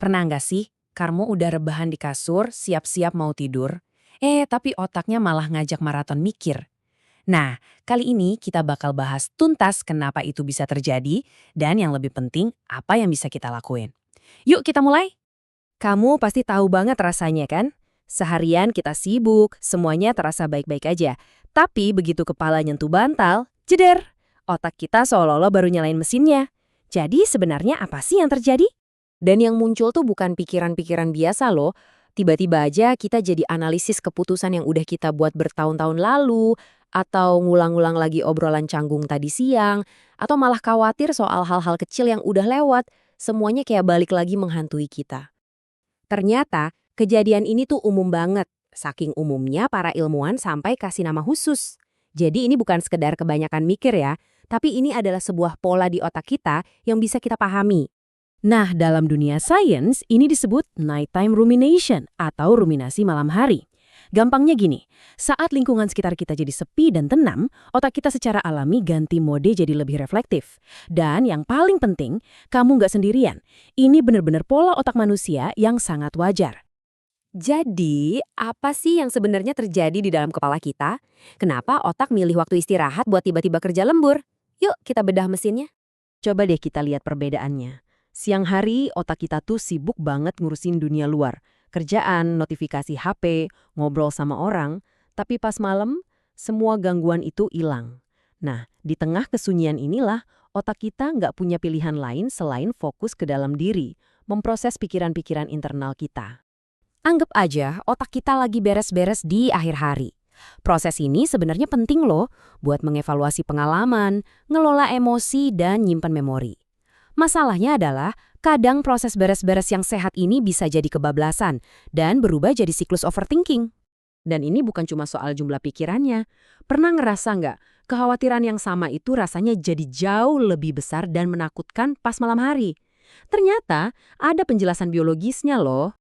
Pernah nggak sih, kamu udah rebahan di kasur, siap-siap mau tidur, tapi otaknya malah ngajak maraton mikir? Nah, kali ini kita bakal bahas tuntas kenapa itu bisa terjadi, dan yang lebih penting, apa yang bisa kita lakuin. Yuk kita mulai! Kamu pasti tahu banget rasanya kan? Seharian kita sibuk, semuanya terasa baik-baik aja. Tapi begitu kepala nyentuh bantal, jeder! Otak kita seolah-olah baru nyalain mesinnya. Jadi sebenarnya apa sih yang terjadi? Dan yang muncul tuh bukan pikiran-pikiran biasa loh. Tiba-tiba aja kita jadi analisis keputusan yang udah kita buat bertahun-tahun lalu, atau ngulang-ngulang lagi obrolan canggung tadi siang, atau malah khawatir soal hal-hal kecil yang udah lewat. Semuanya kayak balik lagi menghantui kita. Ternyata, kejadian ini tuh umum banget. Saking umumnya para ilmuwan sampai kasih nama khusus. Jadi ini bukan sekedar kebanyakan mikir ya, tapi ini adalah sebuah pola di otak kita yang bisa kita pahami. Nah, dalam dunia sains, ini disebut nighttime rumination atau ruminasi malam hari. Gampangnya gini, saat lingkungan sekitar kita jadi sepi dan tenang, otak kita secara alami ganti mode jadi lebih reflektif. Dan yang paling penting, kamu nggak sendirian. Ini benar-benar pola otak manusia yang sangat wajar. Jadi, apa sih yang sebenarnya terjadi di dalam kepala kita? Kenapa otak milih waktu istirahat buat tiba-tiba kerja lembur? Yuk, kita bedah mesinnya. Coba deh kita lihat perbedaannya. Siang hari, otak kita tuh sibuk banget ngurusin dunia luar. Kerjaan, notifikasi HP, ngobrol sama orang. Tapi pas malam, semua gangguan itu hilang. Nah, di tengah kesunyian inilah, otak kita nggak punya pilihan lain selain fokus ke dalam diri, memproses pikiran-pikiran internal kita. Anggap aja otak kita lagi beres-beres di akhir hari. Proses ini sebenarnya penting loh buat mengevaluasi pengalaman, ngelola emosi, dan nyimpen memori. Masalahnya adalah, kadang proses beres-beres yang sehat ini bisa jadi kebablasan dan berubah jadi siklus overthinking. Dan ini bukan cuma soal jumlah pikirannya. Pernah ngerasa nggak, kekhawatiran yang sama itu rasanya jadi jauh lebih besar dan menakutkan pas malam hari? Ternyata ada penjelasan biologisnya loh.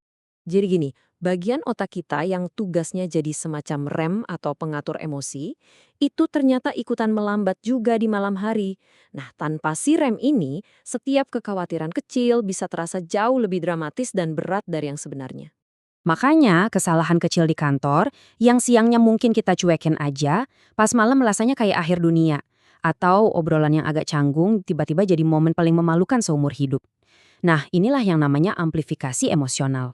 Jadi gini, bagian otak kita yang tugasnya jadi semacam rem atau pengatur emosi, itu ternyata ikutan melambat juga di malam hari. Nah, tanpa si rem ini, setiap kekhawatiran kecil bisa terasa jauh lebih dramatis dan berat dari yang sebenarnya. Makanya, kesalahan kecil di kantor, yang siangnya mungkin kita cuekin aja, pas malam rasanya kayak akhir dunia. Atau obrolan yang agak canggung, tiba-tiba jadi momen paling memalukan seumur hidup. Nah, inilah yang namanya amplifikasi emosional.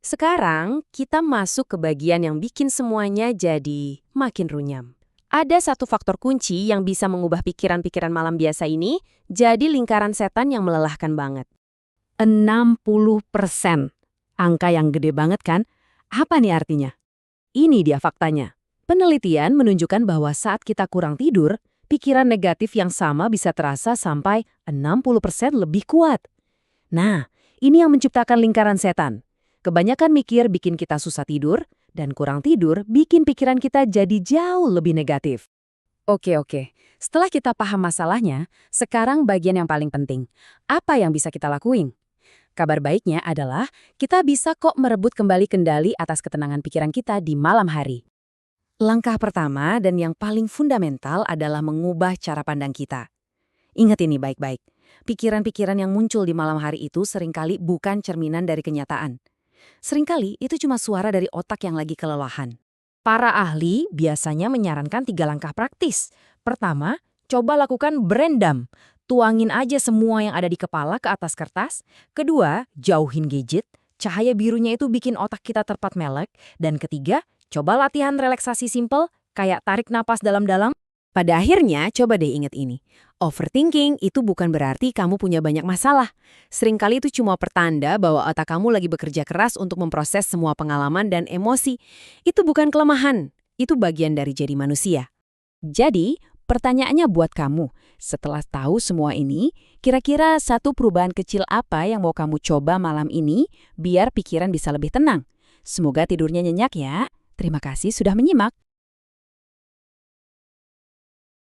Sekarang, kita masuk ke bagian yang bikin semuanya jadi makin runyam. Ada satu faktor kunci yang bisa mengubah pikiran-pikiran malam biasa ini jadi lingkaran setan yang melelahkan banget. 60%. Angka yang gede banget kan? Apa nih artinya? Ini dia faktanya. Penelitian menunjukkan bahwa saat kita kurang tidur, pikiran negatif yang sama bisa terasa sampai 60% lebih kuat. Nah, ini yang menciptakan lingkaran setan. Kebanyakan mikir bikin kita susah tidur, dan kurang tidur bikin pikiran kita jadi jauh lebih negatif. Oke. Setelah kita paham masalahnya, sekarang bagian yang paling penting. Apa yang bisa kita lakuin? Kabar baiknya adalah kita bisa kok merebut kembali kendali atas ketenangan pikiran kita di malam hari. Langkah pertama dan yang paling fundamental adalah mengubah cara pandang kita. Ingat ini baik-baik. Pikiran-pikiran yang muncul di malam hari itu seringkali bukan cerminan dari kenyataan. Seringkali itu cuma suara dari otak yang lagi kelelahan. Para ahli biasanya menyarankan 3 langkah praktis. Pertama, coba lakukan brain dump. Tuangin aja semua yang ada di kepala ke atas kertas. Kedua, jauhin gadget. Cahaya birunya itu bikin otak kita terpat melek. Dan ketiga, coba latihan relaksasi simple, kayak tarik napas dalam-dalam. Pada akhirnya, coba deh ingat ini. Overthinking itu bukan berarti kamu punya banyak masalah. Seringkali itu cuma pertanda bahwa otak kamu lagi bekerja keras untuk memproses semua pengalaman dan emosi. Itu bukan kelemahan, itu bagian dari jadi manusia. Jadi, pertanyaannya buat kamu, setelah tahu semua ini, kira-kira satu perubahan kecil apa yang mau kamu coba malam ini biar pikiran bisa lebih tenang? Semoga tidurnya nyenyak ya. Terima kasih sudah menyimak.